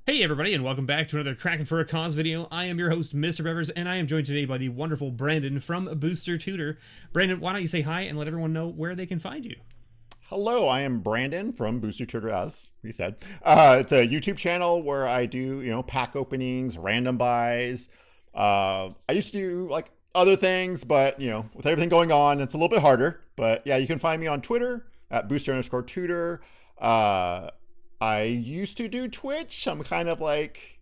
Hey everybody, and welcome back to another Crackin' for a Cause video. I am your host, MrBevers, and I am joined today by the wonderful Brandon from Booster Tutor. Brandon, why don't you say hi and let everyone know where they can find you? Hello, I am Brandon from Booster Tutor, as we said. It's a YouTube channel where I do, pack openings, random buys. I used to do like other things, but with everything going on, it's a little bit harder. But yeah, you can find me on Twitter at Booster_Tutor. I used to do Twitch. I'm kind of like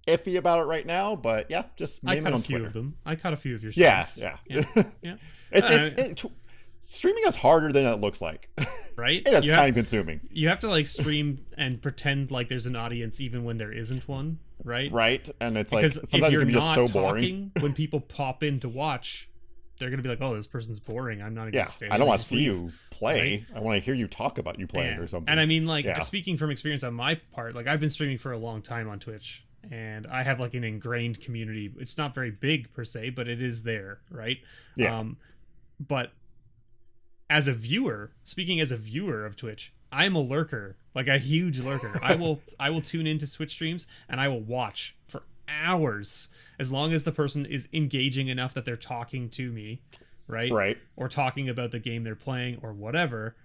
iffy about it right now, but yeah, just mainly on Twitter. I caught a few of your streams. Yeah. Streaming is harder than it looks like. Right? It's time consuming. You have to like stream and pretend like there's an audience even when there isn't one, right? Right. And it's because like sometimes if you're it can be not just so talking, boring. when people pop in to watch, they're gonna be like, "Oh, this person's boring. I'm not even staying." I don't want to see you play. Right? I want to hear you talk about you playing or something. And I mean, like, speaking from experience on my part, like I've been streaming for a long time on Twitch, and I have like an ingrained community. It's not very big per se, but it is there, right? Yeah. But as a viewer, speaking as a viewer of Twitch, I'm a lurker, like a huge lurker. I will tune into Twitch streams and I will watch for hours as long as the person is engaging enough that they're talking to me, right, or talking about the game they're playing or whatever,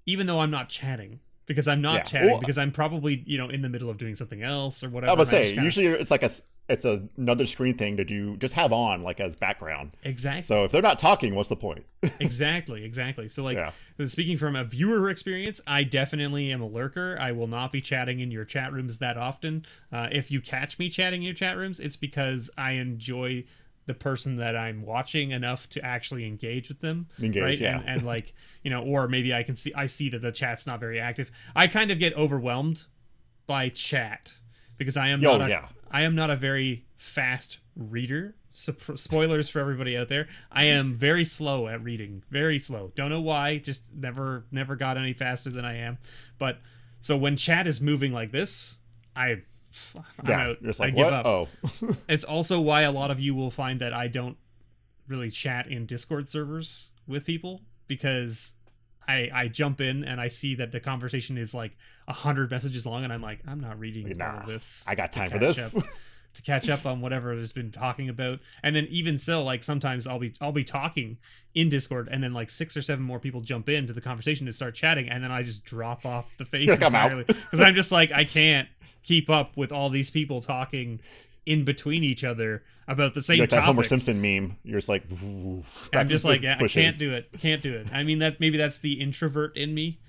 even though I'm not chatting, because I'm not chatting, because I'm probably in the middle of doing something else or whatever. I would say usually it's like it's another screen thing that you just have on like as background. Exactly. So if they're not talking, what's the point? Exactly. So like, speaking from a viewer experience, I definitely am a lurker. I will not be chatting in your chat rooms that often. If you catch me chatting in your chat rooms, it's because I enjoy the person that I'm watching enough to actually engage with them. Right? Yeah. And like, or maybe I see that the chat's not very active. I kind of get overwhelmed by chat because I am not a very fast reader. Spoilers for everybody out there. I am very slow at reading. Very slow. Don't know why. Just never got any faster than I am. But so when chat is moving like this, I'm out. You're just like, I give what? up. Oh. It's also why a lot of you will find that I don't really chat in Discord servers with people, because I jump in and I see that the conversation is like 100 messages long, and I'm like, I'm not reading all of this. I got time for this. To catch up on whatever there's been talking about. And then even so, like sometimes I'll be talking in Discord, and then like 6 or 7 more people jump into the conversation to start chatting, and then I just drop off the face entirely, because I'm just like, I can't keep up with all these people talking in between each other about the same topic. That Homer Simpson meme. You're just like, I'm just like, I can't do it. I mean, that's the introvert in me.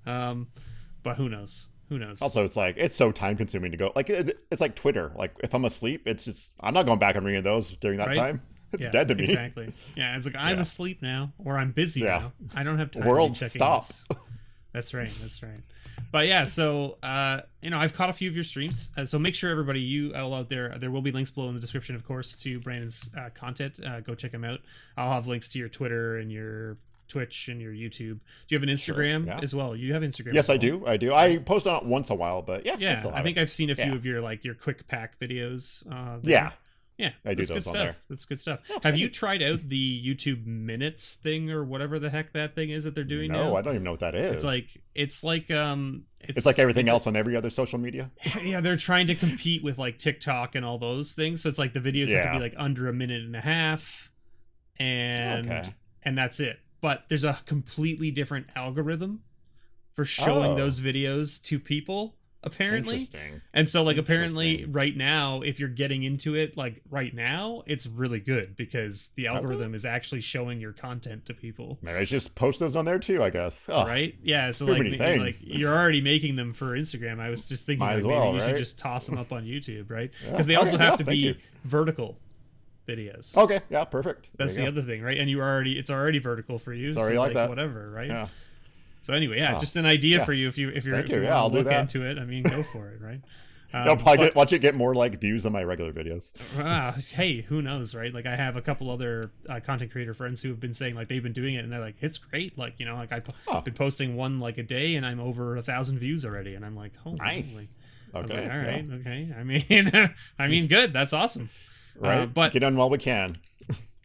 But who knows? Also, it's like, it's so time consuming to go. Like, it's like Twitter. Like, if I'm asleep, it's just, I'm not going back and reading those during that time. It's dead to me. Exactly. Yeah, it's like, I'm asleep now, or I'm busy now. I don't have time World, to be checking stop. this. That's right. But yeah, so I've caught a few of your streams, so make sure everybody, you all out there will be links below in the description, of course, to Brandon's content. Go check him out. I'll have links to your Twitter and your Twitch and your YouTube. Do you have an Instagram as well? You have Instagram? Yes, I do. I post on it once a while, but I think I've seen a few of your quick pack videos. I do those on there. That's good stuff. Have you tried out the YouTube Minutes thing, or whatever the heck that thing is that they're doing now? No, I don't even know what that is. It's like everything else on every other social media. Yeah, they're trying to compete with like TikTok and all those things. So it's like the videos have to be like under a minute and a half, and that's it. But there's a completely different algorithm for showing those videos to people, apparently. Interesting. And so like apparently right now, if you're getting into it like right now, it's really good because the algorithm is actually showing your content to people. Maybe I just post those on there too, I guess. Right? Yeah, so like you're already making them for Instagram. I was just thinking maybe you should just toss them up on YouTube, right? Because they also have to be vertical videos. Okay, yeah, perfect. That's the other thing, right? And it's already vertical for you. It's already like that. Whatever, right? Yeah. So anyway, just an idea for you if you want to look into it. I mean, go for it, right? I'll probably watch it get more like views than my regular videos. Hey, who knows, right? Like I have a couple other content creator friends who have been saying like they've been doing it and they're like, it's great. Like I've been posting one like a day and I'm over 1,000 views already, and I'm like, oh, nice. I was like, all right, okay. I mean, good. That's awesome. Right, but get on while we can.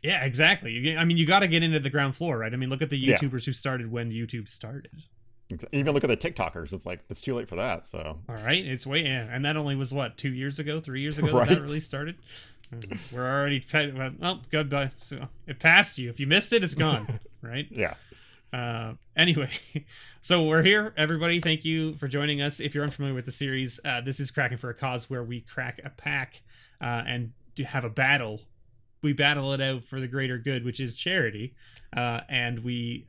Yeah, exactly. You got to get into the ground floor, right? I mean, look at the YouTubers who started when YouTube started. Even look at the TikTokers. It's like it's too late for that. So All right, it's way and that only was what 2 years ago, 3 years ago right. that really started. We're already oh goodbye. So it passed you. If you missed it, it's gone. Right. Yeah. Anyway, so we're here, everybody. Thank you for joining us. If you're unfamiliar with the series, this is Cracking for a Cause, where we crack a pack and have a battle. We battle it out for the greater good, which is charity, and we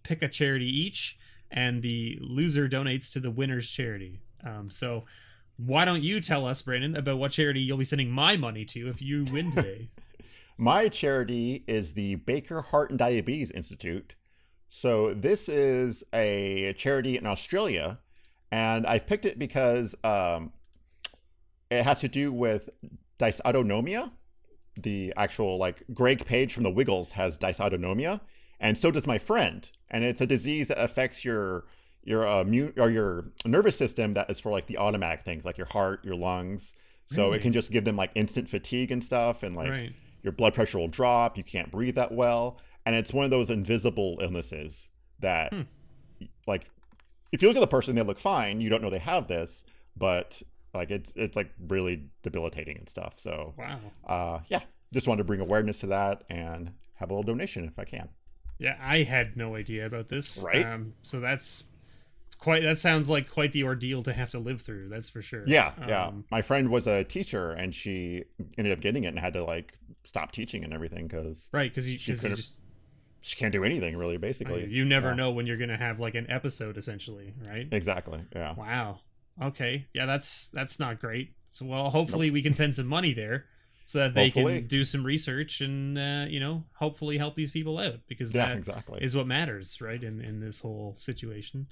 pick a charity each, and the loser donates to the winner's charity. So why don't you tell us, Brandon, about what charity you'll be sending my money to if you win today? My charity is the Baker Heart and Diabetes Institute. So this is a charity in Australia, and I've picked it because it has to do with dysautonomia. The actual, like, Greg Page from the Wiggles has dysautonomia, and so does my friend. And it's a disease that affects your immune or your nervous system, that is for like the automatic things like your heart, your lungs. So Really? it can just give them like instant fatigue and stuff, and like Right. your blood pressure will drop, you can't breathe that well. And it's one of those invisible illnesses that like if you look at the person, they look fine, you don't know they have this, but like it's like really debilitating and stuff. So Wow. yeah, just wanted to bring awareness to that and have a little donation if I can. Yeah, I had no idea about this. Right. So that sounds like quite the ordeal to have to live through. That's for sure. Yeah. My friend was a teacher, and she ended up getting it and had to like stop teaching and everything because Right, because she can't do anything really. Basically, you never know when you're gonna have like an episode, essentially, right? Exactly. Yeah. Wow. Okay. Yeah, that's not great. So, well, hopefully we can send some money there so that they can do some research and hopefully help these people out, because that exactly is what matters, right? In this whole situation.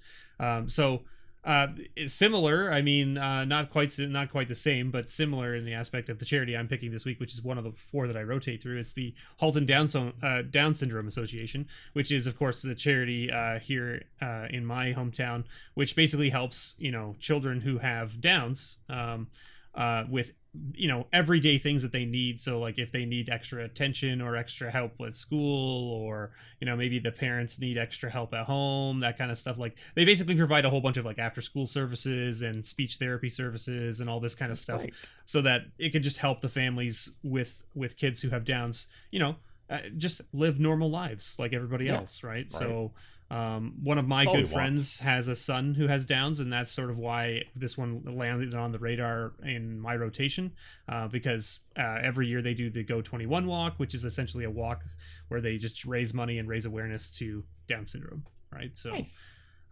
It's similar. I mean, not quite the same, but similar in the aspect of the charity I'm picking this week, which is one of the 4 that I rotate through. It's the Halton Down Syndrome Association, which is, of course, the charity here in my hometown, which basically helps children who have Downs with everyday things that they need. So like if they need extra attention or extra help with school, or maybe the parents need extra help at home, that kind of stuff, like they basically provide a whole bunch of like after school services and speech therapy services and all this kind of stuff, right, so that it can just help the families with kids who have Downs just live normal lives like everybody else, right? So one of my good friends has a son who has Downs, and that's sort of why this one landed on the radar in my rotation, because every year they do the Go 21 walk, which is essentially a walk where they just raise money and raise awareness to Down syndrome, right? So nice.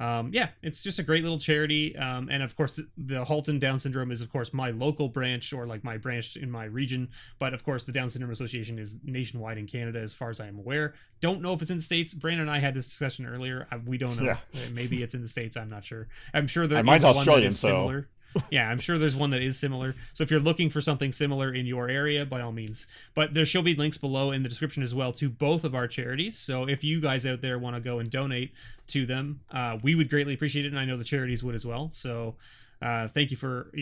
Yeah, it's just a great little charity. And of course, the Halton Down Syndrome is, of course, my local branch, or like my branch in my region. But of course, the Down Syndrome Association is nationwide in Canada, as far as I am aware. Don't know if it's in the States. Brandon and I had this discussion earlier. We don't know. Yeah. Maybe it's in the States. I'm not sure. I'm sure there is one that is similar. Yeah, I'm sure there's one that is similar. So if you're looking for something similar in your area, by all means. But there shall be links below in the description as well to both of our charities. So if you guys out there want to go and donate to them, we would greatly appreciate it, and I know the charities would as well. So thank you for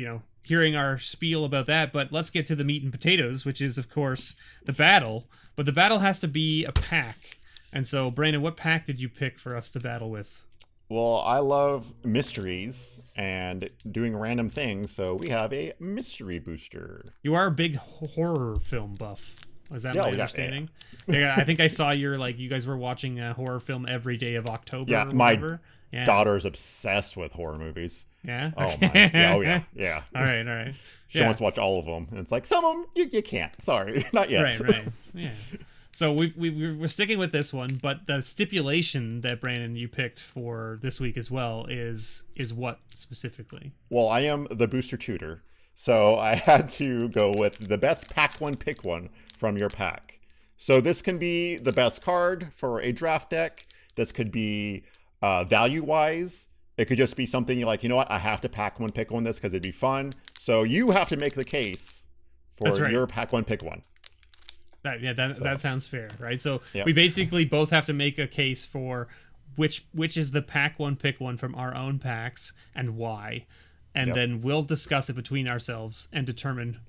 hearing our spiel about that. But let's get to the meat and potatoes, which is, of course, the battle. But the battle has to be a pack. And so, Brandon, what pack did you pick for us to battle with? Well, I love mysteries and doing random things, so we have a mystery booster. You are a big horror film buff. Is that my understanding? Yeah, I think I saw you guys were watching a horror film every day of October. Yeah, my daughter's obsessed with horror movies. Yeah? Oh, my. Yeah, yeah. All right. She wants to watch all of them. And it's like, some of them, you can't. Sorry, not yet. Right. Yeah. So we're sticking with this one, but the stipulation that, Brandon, you picked for this week as well is what specifically? Well, I am the Booster Tutor, so I had to go with the best pack one, pick one from your pack. So this can be the best card for a draft deck. This could be value-wise. It could just be something you're like, you know what, I have to pack one, pick one this because it'd be fun. So you have to make the case for your pack one, pick one. That sounds fair, right? So we basically both have to make a case for which is the pack one, pick one from our own packs and why, and then we'll discuss it between ourselves and determine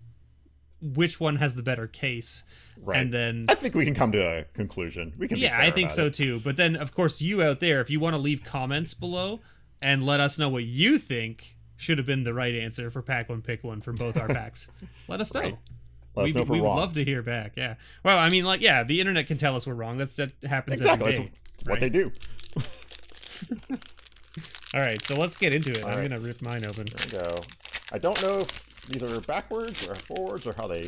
which one has the better case. Right. And then I think we can come to a conclusion. We can. Yeah, I think so too. But then, of course, you out there, if you want to leave comments below and let us know what you think should have been the right answer for pack one, pick one from both our packs, let us know. Right. Let us know if we're we would wrong. love to hear back. Yeah. Well, I mean, like, yeah, the internet can tell us we're wrong. That happens Exactly. every day. That's what they do. All right, so let's get into it. All I'm right. gonna rip mine open. There we go. I don't know if these are backwards or forwards or how they.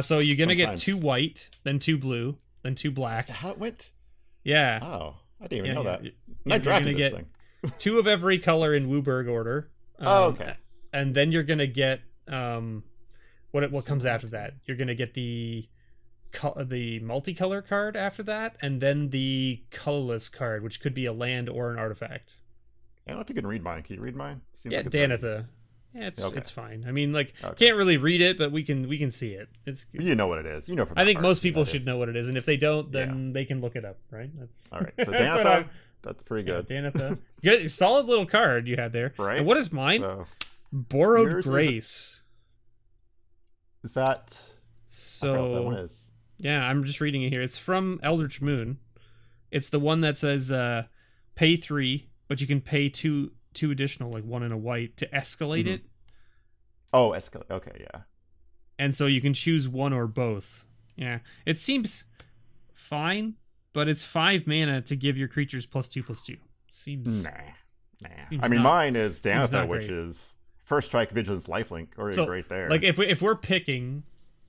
So you're gonna Sometimes. get 2 white, then 2 blue, then 2 black. Is that how it went? Yeah. Oh, I didn't even Yeah, know yeah. that. You're I drafted gonna this get thing. 2 of every color in Wooburg order. Oh, okay. And then you're gonna get what comes after that? You're gonna get the multicolor card after that, and then the colorless card, which could be a land or an artifact. I don't know if you can read mine. Can you read mine? Seems Yeah, like it's already- Danitha. Yeah, Okay. it's fine. I mean, like, Okay. can't really read it, but we can see it. It's. You know what it is. You know from I the think art most what people that should is. know what it is, and if they don't, then they can look it up, right? That's All right. So that's what Danitha, that's pretty Yeah, good. Danitha. Good, solid little card you had there. Right. And what is mine? So, Borrowed yours is a- Grace. is that? I forgot what that one So is. yeah, I'm just reading it here. It's from Eldritch Moon. It's the one that says pay 3, but you can pay two additional, like 1 and a white, to escalate Mhm. it. Oh, escalate. Okay, yeah. And so you can choose one or both. Yeah. It seems fine, but it's 5 mana to give your creatures +2/+2. Seems Nah. Seems I mean, not- mine is seems Danitha, not which great. is first strike, vigilance, lifelink, already So, right there. like if we're picking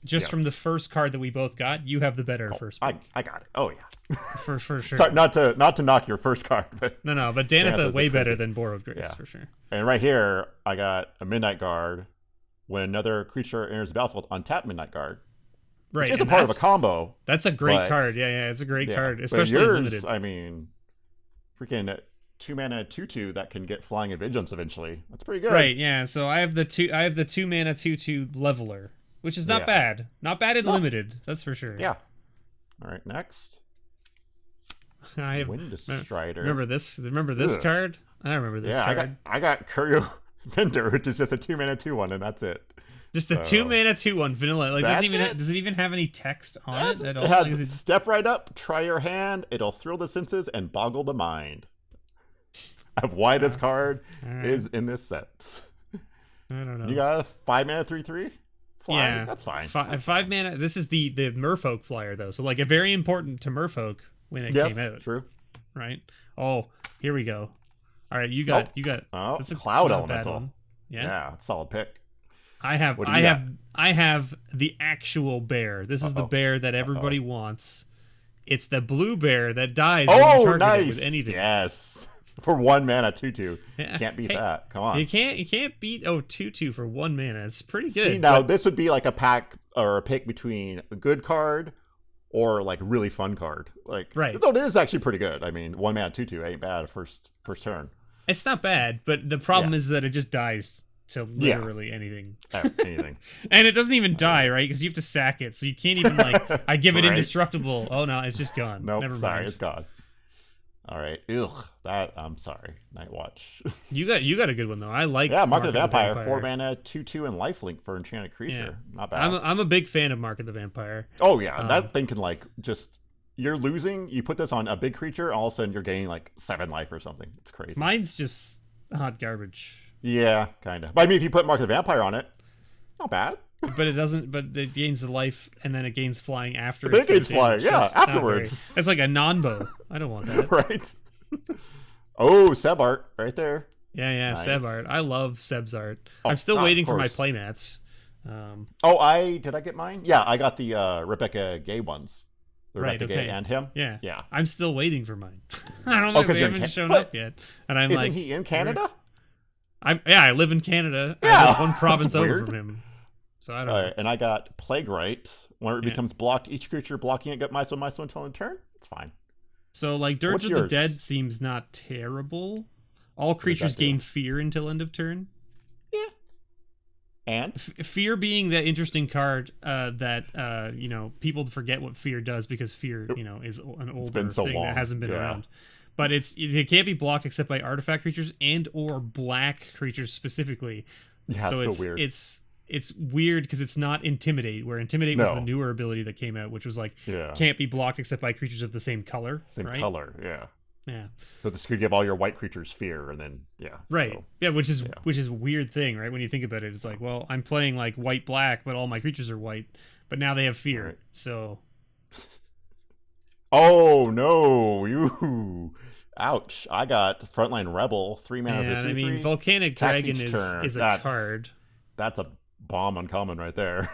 just Yes. from the first card that we both got, you have the better first pick. I got it. Oh yeah. for sure. Sorry, not to knock your first card, but No, but Danitha Danitha's way a better crazy- than Borrowed Grace Yeah. for sure. and right here I got a Midnight Guard. When another creature enters the battlefield, untap Midnight Guard. Right. Which is a and part of a that's- combo. That's a great but- card. Yeah, it's a great Yeah. card, But especially yours, limited. I mean, freaking 2 mana 2/2 that can get flying and vigilance eventually. That's pretty good. Right, yeah. So I have the 2 mana 2/2 leveler, which is not Yeah. bad. Not bad in No. limited, that's for sure. Yeah. All right, next. I have Wind Strider. remember this Ugh. card? I remember this Yeah, card. I got Curio Vendor, which is just a 2 mana 2/1, and that's it. Just a 2 mana 2/1 vanilla. Like That's does it even have any text on it at all? It Like, has is it- step right up, try your hand, it'll thrill the senses and boggle the mind. Of why this card Alright. is in this set. I don't know. You got a 5 mana 3/3? Flying? Yeah, That's fine. 5 mana. This is the Merfolk flyer though, so like a very important to Merfolk when it Yes, came out, true. right? Oh, here we go. All right, you got. Oh, That's a Cloud not a bad Elemental. one. Yeah. Yeah, solid pick. I have What do you I have the actual bear. This is the bear that everybody wants. It's the blue bear that dies when you Oh, target it nice. with anything. Yes. For 1 mana 2/2. Yeah. Can't beat Hey, that. Come on. You can't beat 2/2 for 1 mana. It's pretty good. See, now but- this would be like a pack or a pick between a good card or like really fun card. Like, Right. Though it is actually pretty good. I mean, 1 mana 2/2 ain't bad first turn. it's not bad, but the problem Yeah. is that it just dies to literally anything. Anything. And it doesn't even die, right? Because you have to sack it, so you can't even like. I give it Right. indestructible. Oh no, it's just gone. Nope. Never Sorry, mind. it's gone. All right. Ugh. I'm sorry. Night Watch. You got a good one though. I like. Yeah, Mark of the Vampire. 4 mana 2/2 and lifelink for enchanted creature. Not bad. I'm a big fan of Mark of the Vampire. Oh yeah, that thing can like just. You're losing. You put this on a big creature, all of a sudden you're getting like 7 life or something. It's crazy. Mine's just hot garbage. Yeah, kind of. But I mean, if you put Mark of the Vampire on it, not bad. But it doesn't. But it gains the life, and then it gains flying after. Then it it's gains damage. flying, yeah, That's not afterwards. very- It's like a non-bow. I don't want that. Right. Oh, Seb art right there. Yeah, Nice. Seb art. I love Seb's art. Oh, I'm still of waiting for my course. playmats. Oh, did I get mine? Yeah, I got the Rebecca Gay ones. The Right, Rebecca okay. Gay and him. Yeah. Yeah. I'm still waiting for mine. I don't know. 'cause They you're in haven't shown What? up yet. And I'm Isn't like, he in Canada? I live in Canada. I Yeah, live one province that's over weird. from him. So I don't All know. right, and I got Plague Rite. When it Yeah. becomes blocked, each creature blocking it get -1/-1 until end turn. It's fine. So like Dirge What's of the yours? Dead seems not terrible. All creatures do? gain fear until end of turn. And Fear being the interesting card that people forget what fear does because fear is an older been so thing long. that hasn't been Yeah. around. But it can't be blocked except by artifact creatures and or black creatures specifically. yeah, so it's so weird. It's it's weird because it's not Intimidate, where Intimidate was No. the newer ability that came out, which was like Yeah. can't be blocked except by creatures of the same color. Same right? color, yeah. Yeah. So this could give all your white creatures fear, and then Right. So, yeah, which is a weird thing, right? When you think about it, it's like, well, I'm playing like white black, but all my creatures are white, but now they have fear. Right. So oh no, you ouch. I got Frontline Rebel, 3 mana and for I mean, 3/3. Volcanic Tax Dragon each turn. is a That's- card. That's a bomb uncommon right there.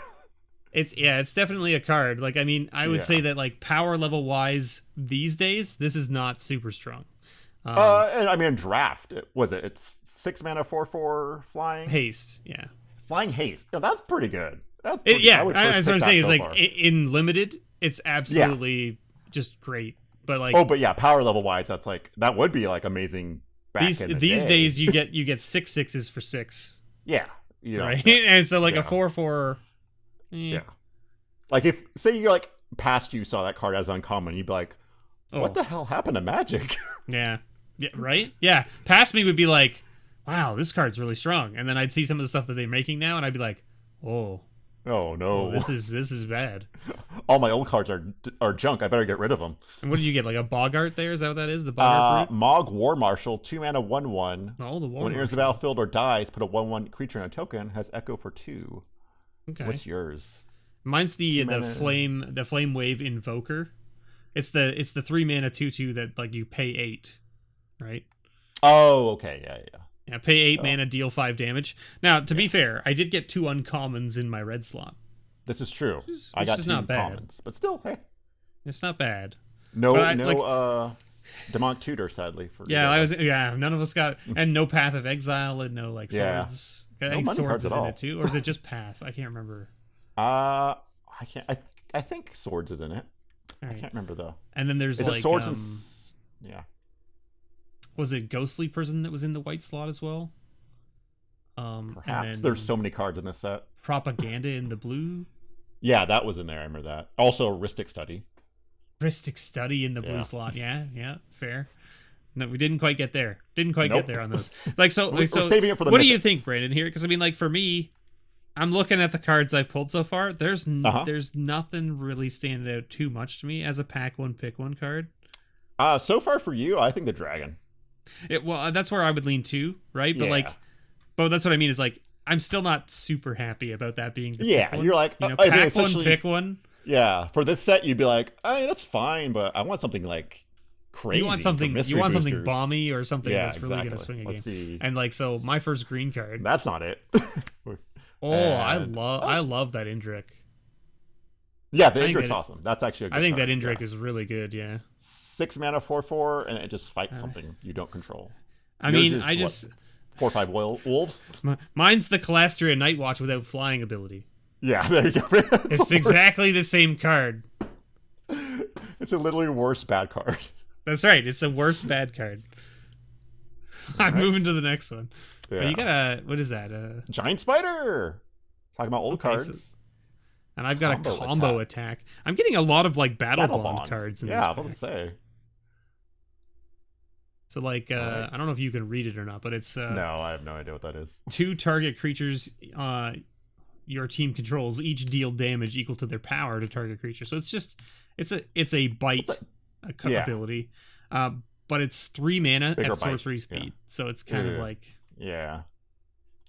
It's definitely a card. Like, I mean, I would Yeah. say that like power level wise these days, this is not super strong. And I mean, draft. It's 6 mana, 4/4 flying. Haste, yeah. Flying haste. Yeah, that's pretty good. That's pretty, Yeah, I would that's first what I'm pick saying. that Is so like far. in limited, it's absolutely just great. But like, Oh, but yeah, power level wise, that would be like amazing. Back these in the these day. days, you get 6/6s for 6, yeah, you know, right? And so like yeah. a 4/4. yeah. Like if say you're like past you saw that card as uncommon, you'd be like, what the hell happened to Magic? Yeah, right. Yeah, past me would be like, wow, this card's really strong, and then I'd see some of the stuff that they're making now, and I'd be like, oh no, this is bad. All my old cards are junk. I better get rid of them. And what did you get? Like a Bogart there? Is that what that is? The Bogart brute? Mog War Marshal, 2 mana, 1/1. Oh, the War When it enters the Marshal. battlefield or dies, put a 1/1 creature in a token. Has Echo for 2. Okay. What's yours? Mine's the mana. flame wave invoker. It's the 3 mana 2/2 that like you pay 8, right? Oh, okay, yeah. Yeah, pay 8 mana, deal 5 damage. Now, to be fair, I did get 2 uncommons in my red slot. This is true. Which I got is 2 not bad. commons, but still, hey. It's not bad. No, But Demont Tutor, sadly. For None of us got, and no Path of Exile and no like Yeah. swords. No I think money swords cards is at in all. it too, or is it just Path? I can't remember. I can't. I think Swords is in it. All I right. can't remember though. And then there's Is like it Swords and yeah. was it Ghostly Prison that was in the white slot as well? Perhaps and then there's so many cards in this set. Propaganda in the blue. Yeah, that was in there. I remember that. Also, Ristic Study. Ristic Study in the blue Yeah. slot. Yeah, fair. No, we didn't quite get there. Didn't quite Nope. get there on those. Like so. We're so saving it for the what do you mythics. think, Brandon? Here, because I mean, like for me, I'm looking at the cards I've pulled so far. There's nothing really standing out too much to me as a pack one pick one card. So far for you, I think the Dragon. That's where I would lean to, right? But Yeah. but that's what I mean is like I'm still not super happy about that being the Yeah, pick one. you're like, you know, I mean, pack one especially- pick one. Yeah, for this set, you'd be like, oh, that's fine, but I want something like crazy. You want for something mystery something boosters. bomby or something Yeah, that's really gonna exactly. swing a Let's game. see. And like so, my first green card. That's not it. I love that Indrik. Yeah, the I think Indrik's that- awesome. That's actually a good I think card. that Indrik Yeah. is really good. Yeah. 6 mana, 4/4, and it just fights something you don't control. I Yours mean, is I just 4/5 wolves. mine's the Calastria Nightwatch without flying ability. Yeah, there you go. It's exactly the same card. It's a literally worse bad card. That's right. It's the worst bad card. I'm moving to the next one. Yeah. But you got a what is that? Giant Spider. Talking about old Okay, cards. And I've got Combo a combo attack. I'm getting a lot of like battle bond cards in Yeah, I this was pack. about to say. So like Alright. I don't know if you can read it or not, but it's No, I have no idea what that is. 2 target creatures your team controls each deal damage equal to their power to target creature. So it's a bite Yeah. ability. But it's 3 mana Bigger at bite, sorcery yeah. speed. So it's kind of Yeah. like Yeah.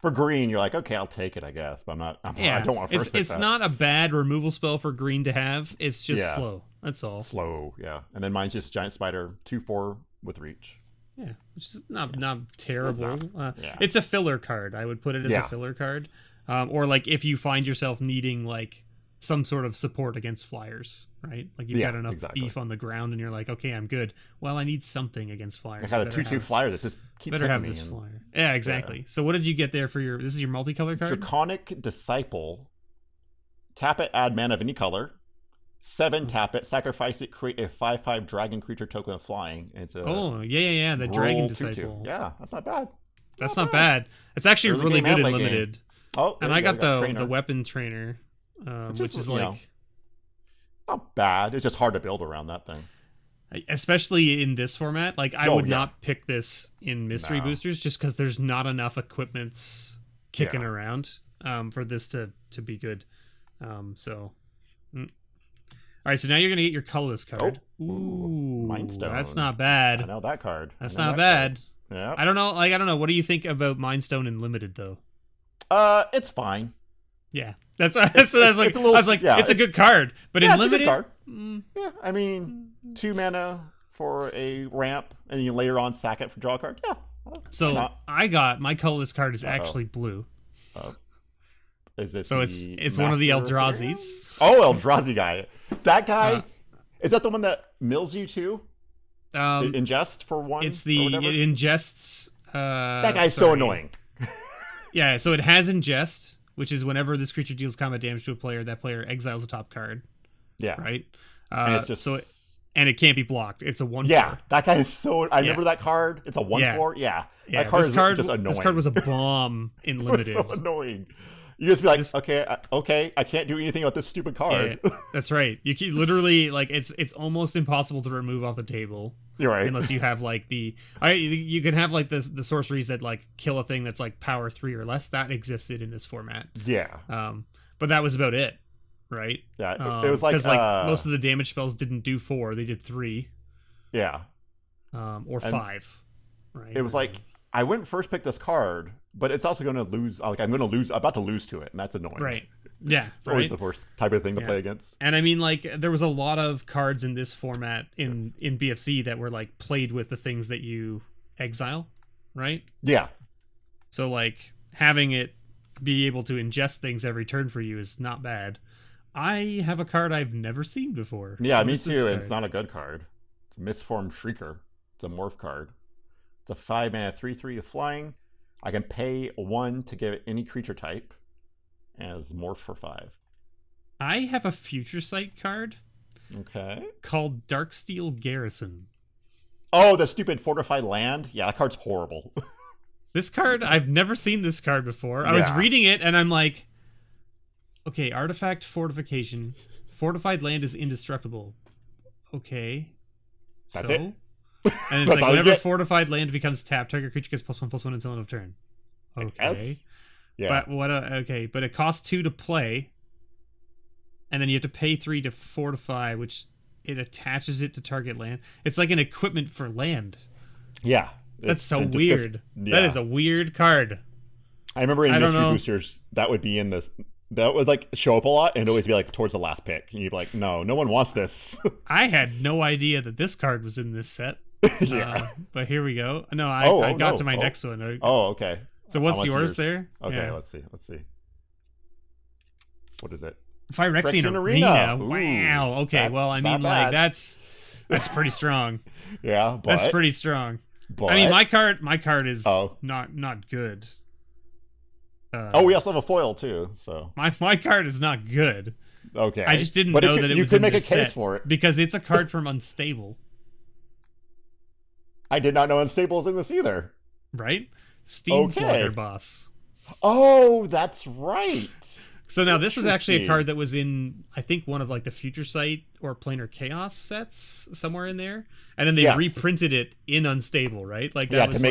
For green, you're like, okay, I'll take it, I guess, but I don't want to first pick it's that. not a bad removal spell for green to have. It's just Yeah. slow. That's all. Slow, yeah. And then mine's just Giant Spider, 2/4 with reach. Yeah, which is not terrible. Yeah. It's a filler card. I would put it as Yeah. a filler card, or like if you find yourself needing like some sort of support against flyers, right? Like you've Yeah, got enough exactly. beef on the ground, and you're like, okay, I'm good. Well, I need something against flyers. I got a Better 2/2 have- flyer that just keeps Better hitting have me. this and flyer. Yeah, exactly. So what did you get there for your? This is your multicolor card. Draconic Disciple. Tap it, add mana of any color. 7, tap it, sacrifice it, create a 5/5 dragon creature token of flying. And it's a Oh yeah. The Dragon roll 2/2. Disciple. Yeah, that's not bad. That's not bad. It's actually Early really game good and in late game. limited. Oh, And there I you go, got you the trainer. weapon trainer, which is you know, like. not bad. It's just hard to build around that thing. Especially in this format, like I Oh, would yeah. not pick this in mystery No. boosters just because there's not enough equipments kicking Yeah. around. for this to be good. So. All right, so now you're gonna get your colorless card. Ooh, Mind Stone. That's not bad. I know that card. That's not bad. Yeah. I don't know. I don't know. What do you think about Mind Stone in limited though? It's fine. Yeah, that's what I was like. It's a good card, but in limited, card. Yeah, I mean, 2 mana for a ramp, and you later on sack it for draw a card. Yeah. So I got my colorless card is actually blue. Is it so it's one of the Eldrazi's. Oh, Eldrazi guy. That guy is that the one that mills you too? Ingest for 1. It's the it ingests. That guy's so annoying. Yeah, so it has ingest, which is whenever this creature deals combat damage to a player, that player exiles a top card. Yeah. Right. And it's just and it can't be blocked. It's a 1/4. Yeah, that guy is so. I remember that card. It's a 1/4. Yeah. That card is just annoying. This card was a bomb in limited. It was so annoying. You just be like, okay, I can't do anything about this stupid card. Yeah, that's right. You can literally it's almost impossible to remove off the table. You're right. Unless you have you can have the sorceries that kill a thing that's power 3 or less. That existed in this format. Yeah. But that was about it, right? Yeah. It was because most of the damage spells didn't do 4; they did 3. Yeah. Or 5. Right. It was I wouldn't first pick this card, but it's also going to lose. I'm about to lose to it, and that's annoying. Right. Yeah. It's always the worst type of thing to play against. And I mean, there was a lot of cards in this format in BFC that were played with the things that you exile, right? Yeah. So having it be able to ingest things every turn for you is not bad. I have a card I've never seen before. Yeah, me too. And it's not a good card. It's a Misformed Shrieker. It's a morph card. It's a 5 mana 3/3 of flying. I can pay 1 to give it any creature type as morph for 5. I have a Future Sight card. Okay. Called Darksteel Garrison. Oh, the stupid fortified land? Yeah, that card's horrible. This card, I've never seen this card before. I was reading it and I'm like, okay, artifact fortification. Fortified land is indestructible. Okay. That's it? And it's whenever fortified land becomes tapped, target creature gets +1/+1 until end of turn. Okay. Yeah. But but it costs 2 to play, and then you have to pay 3 to fortify, which it attaches it to target land. It's like an equipment for land. Yeah. That's so weird. That is a weird card. I remember in Mystery Boosters that would be in this. That would show up a lot and always be towards the last pick. And you'd be like, no one wants this. I had no idea that this card was in this set. Yeah. But here we go. No, I got to my next one. Oh, okay. So what's yours there? Okay, yeah. Let's see. What is it? Phyrexian Arena. Wow. Okay, well, I mean, that's pretty strong. Yeah, but that's pretty strong. But I mean, my card is not good. We also have a foil too. So my card is not good. Okay, I just didn't know that it was. You could make a case for it because it's a card from Unstable. I did not know Unstable was in this either. Right, Steamflogger Boss. Oh, that's right. So now this was actually a card that was in, I think, one of the Future Sight or Planar Chaos sets somewhere in there, and then they reprinted it in Unstable, right? That was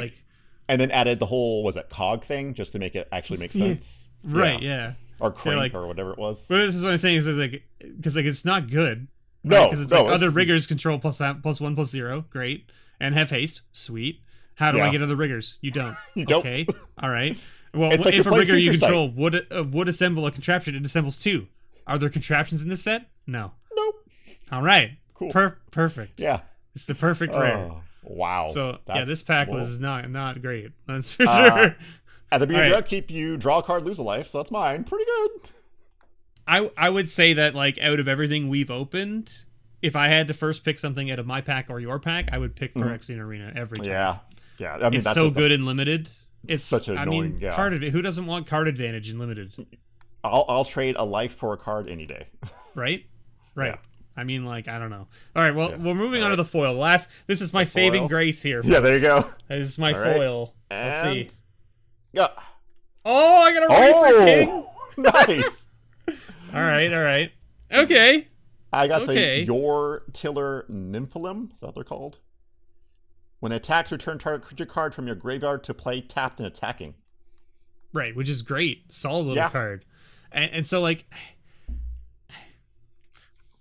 and then added the whole cog thing just to make it actually make sense. Right? Yeah. Or crank or whatever it was. But this is what I'm saying is because it's not good. No, because it's other riggers control +1/+0, great, and have haste, sweet. How do I get other riggers? You don't. You don't. Okay, all right. Well, it's if a rigger you control would assemble a contraption, it assembles 2. Are there contraptions in this set? No. Nope. All right. Cool. Perfect. Yeah. It's the perfect rare. Wow. So this pack was not great. That's for sure. At the beginning, keep you draw a card, lose a life. So that's mine. Pretty good. I would say that out of everything we've opened, if I had to first pick something out of my pack or your pack, I would pick Phyrexian Arena every time. Yeah. I mean, it's so good in limited. It's such an annoying. Card who doesn't want card advantage in limited? I'll trade a life for a card any day. Right. Yeah. I mean, I don't know. All right, well, we're moving on to the foil. This is my saving grace here. Folks. Yeah, there you go. This is my foil. Let's see. Yeah. Oh, I got a Reaper King. Nice. All right. Okay. I got the Your Tiller Nymphalem. Is that what they're called? When it attacks, return target creature card from your graveyard to play tapped and attacking. Right, which is great. Solid little card. And so, like,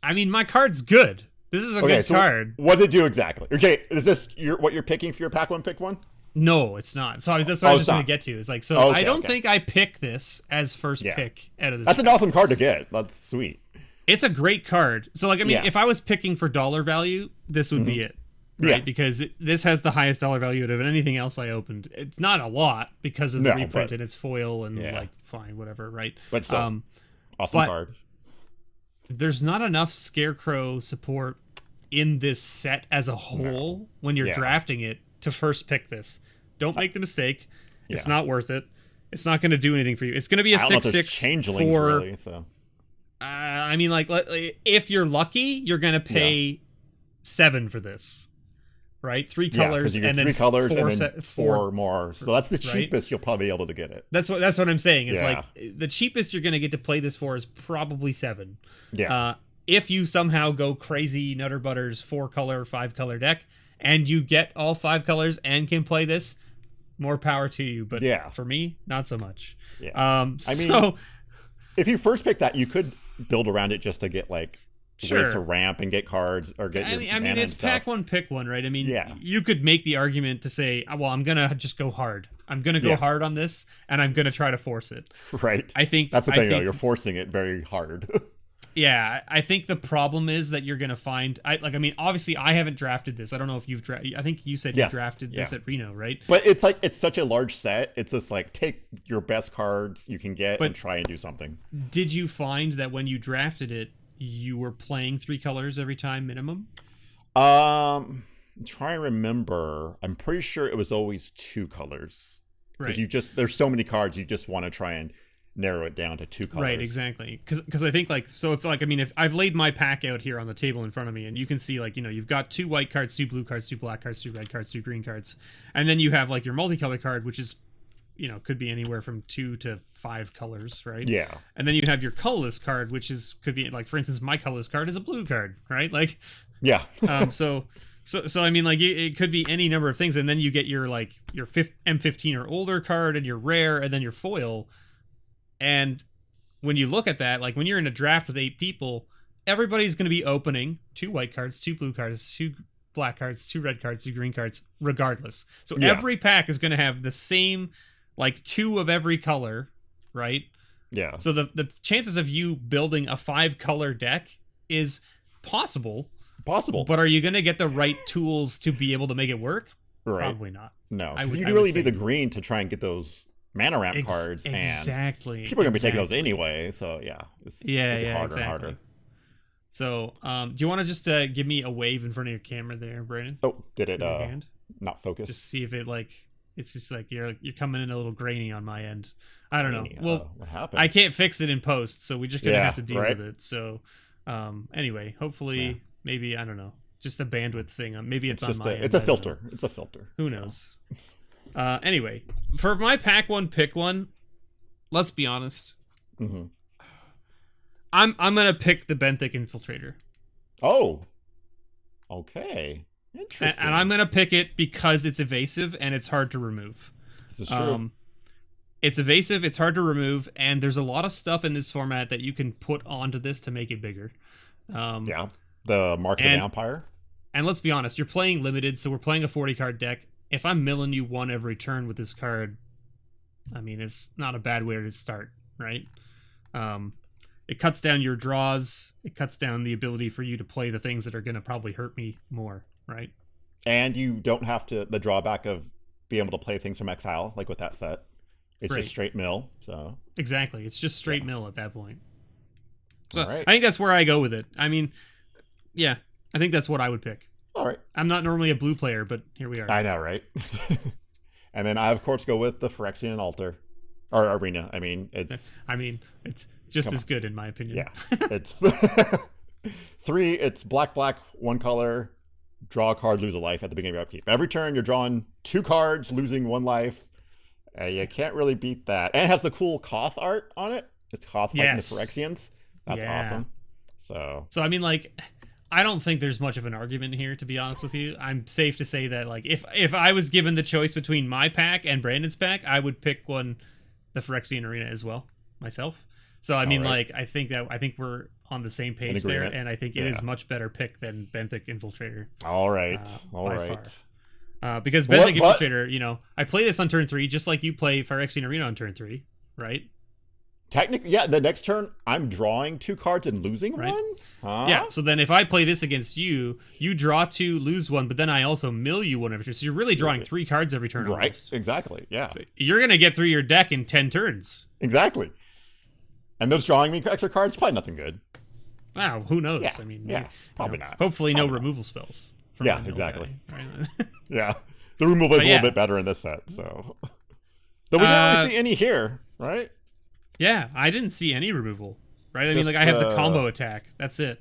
I mean, my card's good. This is a good card. What does it do exactly? Okay, is this what you're picking for your pack one pick one? No, it's not. So that's what I was just going to get to. Is like, so I don't think I pick this as first pick out of this. That's an awesome card to get. That's sweet. It's a great card. So, like, I mean, if I was picking for dollar value, this would be it. Right? Yeah. Because this has the highest dollar value out of anything else I opened. It's not a lot because of the reprint and its foil and, like, fine, whatever, right? But still, awesome card. There's not enough Scarecrow support in this set as a whole when you're drafting it to first pick this. Don't make the mistake. It's not worth it. It's not going to do anything for you. It's going to be a 6/6 changelings for. Really, so. I mean, like, if you're lucky, you're going to pay 7 for this, right? 3 colors and then 3 colors four and then 4 more. So that's the cheapest you'll probably be able to get it. That's what I'm saying. It's like the cheapest you're going to get to play this for is probably 7. Yeah. If you somehow go crazy Nutter Butters 4-color, 5-color deck, and you get all 5 colors and can play this, more power to you. But for me, not so much. Yeah. I mean, if you first pick that, you could build around it just to get like ways to ramp and get cards or get. I mean, it's pack one, pick one, right? I mean, you could make the argument to say, well, I'm gonna just go hard. I'm gonna go hard on this, and I'm gonna try to force it. Right. I think that's the thing, though. You're forcing it very hard. Yeah, I think the problem is that you're gonna find. I mean, obviously, I haven't drafted this. I don't know if you've drafted. I think you said you drafted this at Reno, right? But it's like it's such a large set. It's just like take your best cards you can get and try and do something. Did you find that when you drafted it, you were playing 3 colors every time minimum? I'm trying to remember. I'm pretty sure it was always 2 colors. Because there's so many cards, you just want to try and narrow it down to 2 colors. Right, exactly. Because I think, like, so if, like, I mean, if I've laid my pack out here on the table in front of me, and you can see, like, you know, you've got 2 white cards, 2 blue cards, 2 black cards, 2 red cards, 2 green cards, and then you have, like, your multicolor card, which is, you know, could be anywhere from 2 to 5 colors, right? Yeah. And then you have your colorless card, which is could be, like, for instance, my colorless card is a blue card, right? Like, So I mean, like, it could be any number of things, and then you get your, like, your M15 or older card, and your rare, and then your foil. And when you look at that, like, when you're in a draft with 8 people, everybody's going to be opening 2 white cards, 2 blue cards, 2 black cards, 2 red cards, 2 green cards, regardless. So every pack is going to have the same, like, 2 of every color, right? Yeah. So the chances of you building a 5-color deck is possible. But are you going to get the right tools to be able to make it work? Right. Probably not. No, because you really need the green to try and get those mana ramp cards. Exactly. And people are going to be taking those anyway, so it's harder and harder. So, do you want to just give me a wave in front of your camera there, Brandon? Oh, did it not focus? Just see if it, like, it's just like you're coming in a little grainy on my end. I don't know. Well, what happened? I can't fix it in post, so we're just going to have to deal with it. So, anyway, hopefully, maybe, I don't know, just a bandwidth thing. Maybe it's on my end. It's a filter. It's a filter. Who knows? Anyway, for my pack one, pick one, let's be honest. Mm-hmm. I'm going to pick the Benthic Infiltrator. Oh, okay. Interesting. And I'm going to pick it because it's evasive and it's hard to remove. This is true. It's evasive, it's hard to remove, and there's a lot of stuff in this format that you can put onto this to make it bigger. The Mark of the Vampire. And let's be honest, you're playing limited, so we're playing a 40-card deck. If I'm milling you 1 every turn with this card, I mean, it's not a bad way to start, right? It cuts down your draws. It cuts down the ability for you to play the things that are going to probably hurt me more, right? And you don't have the drawback of being able to play things from exile, like with that set. It's just straight mill, so... Exactly, it's just straight mill at that point. So right. I think that's where I go with it. I mean, yeah, I think that's what I would pick. All right. I'm not normally a blue player, but here we are. I know, right? And then I, of course, go with the Phyrexian Altar. Or Arena. I mean, it's just as good, in my opinion. Yeah. It's 3, it's black, 1 color, draw a card, lose a life at the beginning of your upkeep. Every turn, you're drawing 2 cards, losing 1 life. You can't really beat that. And it has the cool Koth art on it. It's Koth fighting the Phyrexians. That's awesome. So I mean, like, I don't think there's much of an argument here, to be honest with you. I'm safe to say that, like, if I was given the choice between my pack and Brandon's pack, I would pick one the Phyrexian Arena as well myself. So I mean, right. like, I think we're on the same page there, and I think it is much better pick than Benthic Infiltrator. All right, all right. Because Benthic Infiltrator, you know, I play this on turn 3 just like you play Phyrexian Arena on turn 3, right? Technically, yeah. The next turn, I'm drawing 2 cards and losing one. Huh? Yeah. So then, if I play this against you, you draw 2, lose 1, but then I also mill you 1 every turn. So you're really drawing 3 cards every turn, right? Almost. Exactly. Yeah. So you're gonna get through your deck in 10 turns. Exactly. And those drawing me extra cards, probably nothing good. Wow. Who knows? Yeah. I mean, probably not. Hopefully, probably no not. removal spells. Yeah. Exactly. Guy, right? Yeah. The removal is a little bit better in this set, so. Though we didn't really see any here, right? Yeah, I didn't see any removal, right? I mean, like, I have the combo attack. That's it.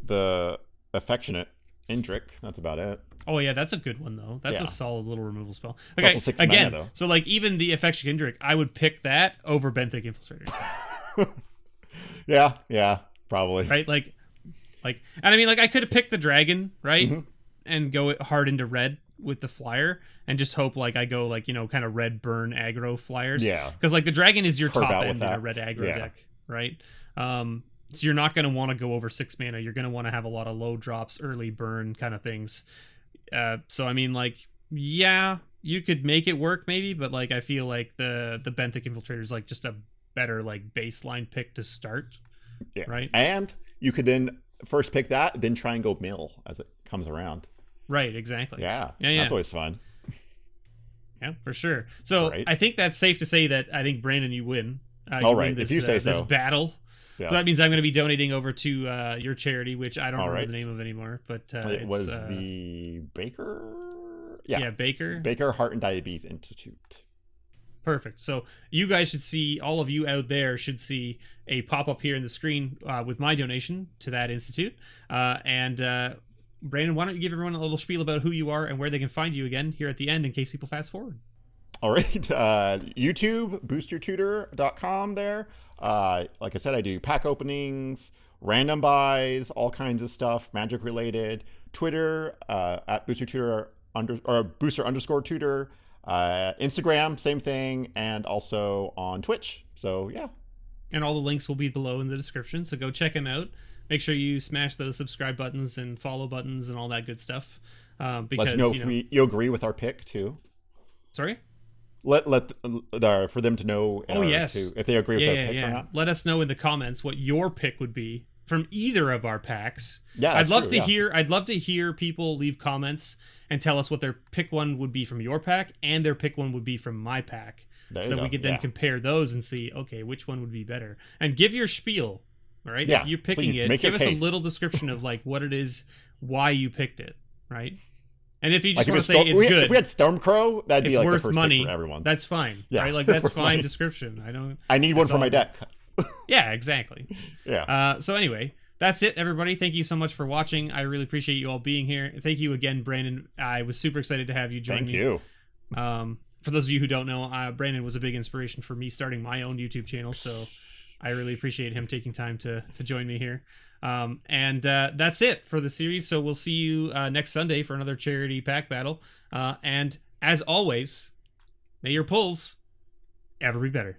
The Affectionate Indrik. That's about it. Oh, yeah, that's a good one, though. That's a solid little removal spell. Okay, again, mana, so, like, even the Affectionate Indrik, I would pick that over Benthic Infiltrator. Yeah, probably. Right? Like, and I mean, like, I could have picked the dragon, right? Mm-hmm. And go hard into red with the flyer and just hope, like, I go, like, you know, kind of red burn aggro flyers. Yeah. Because, like, the dragon is your Curve top end in a red aggro deck, right? So you're not going to want to go over 6 mana. You're going to want to have a lot of low drops, early burn kind of things. So, I mean, like, yeah, you could make it work maybe, but, like, I feel like the Benthic Infiltrator is, like, just a better, like, baseline pick to start. Yeah. Right? And you could then first pick that, then try and go mill as it comes around. Right, exactly. Yeah. That's always fun. Yeah, for sure. So I think that's safe to say that I think, Brandon, you win. All right, this, if you say this battle. Yes. So that means I'm going to be donating over to your charity, which I don't remember the name of anymore. But it was the Baker? Yeah, Baker. Baker Heart and Diabetes Institute. Perfect. So you guys should see, all of you out there should see a pop-up here in the screen with my donation to that institute. And Brandon, why don't you give everyone a little spiel about who you are and where they can find you again here at the end in case people fast forward. All right. YouTube, boostertutor.com there. Like I said, I do pack openings, random buys, all kinds of stuff, magic related. Twitter, at booster_tutor. Instagram, same thing, and also on Twitch. So yeah. And all the links will be below in the description, so go check them out. Make sure you smash those subscribe buttons and follow buttons and all that good stuff. Because let us know if you agree with our pick too. Sorry? For them to know. If they agree with our pick or not. Let us know in the comments what your pick would be from either of our packs. Yeah, I'd love to hear people leave comments and tell us what their pick one would be from your pack and their pick one would be from my pack, so that we could then compare those and see, okay, which one would be better. And give your spiel. All right. Yeah, if you're picking it, give us a little description of, like, what it is, why you picked it, right? And if you just want to say it's good, if we had Stormcrow, that'd be like worth the first money pick for everyone. That's fine. Yeah, right? Like, that's fine money. description. I need one for my deck. Yeah, exactly. Yeah. So anyway, that's it, everybody. Thank you so much for watching. I really appreciate you all being here. Thank you again, Brandon. I was super excited to have you join me. Thank you. For those of you who don't know, Brandon was a big inspiration for me starting my own YouTube channel. So I really appreciate him taking time to join me here. And that's it for the series. So we'll see you next Sunday for another charity pack battle. And as always, may your pulls ever be better.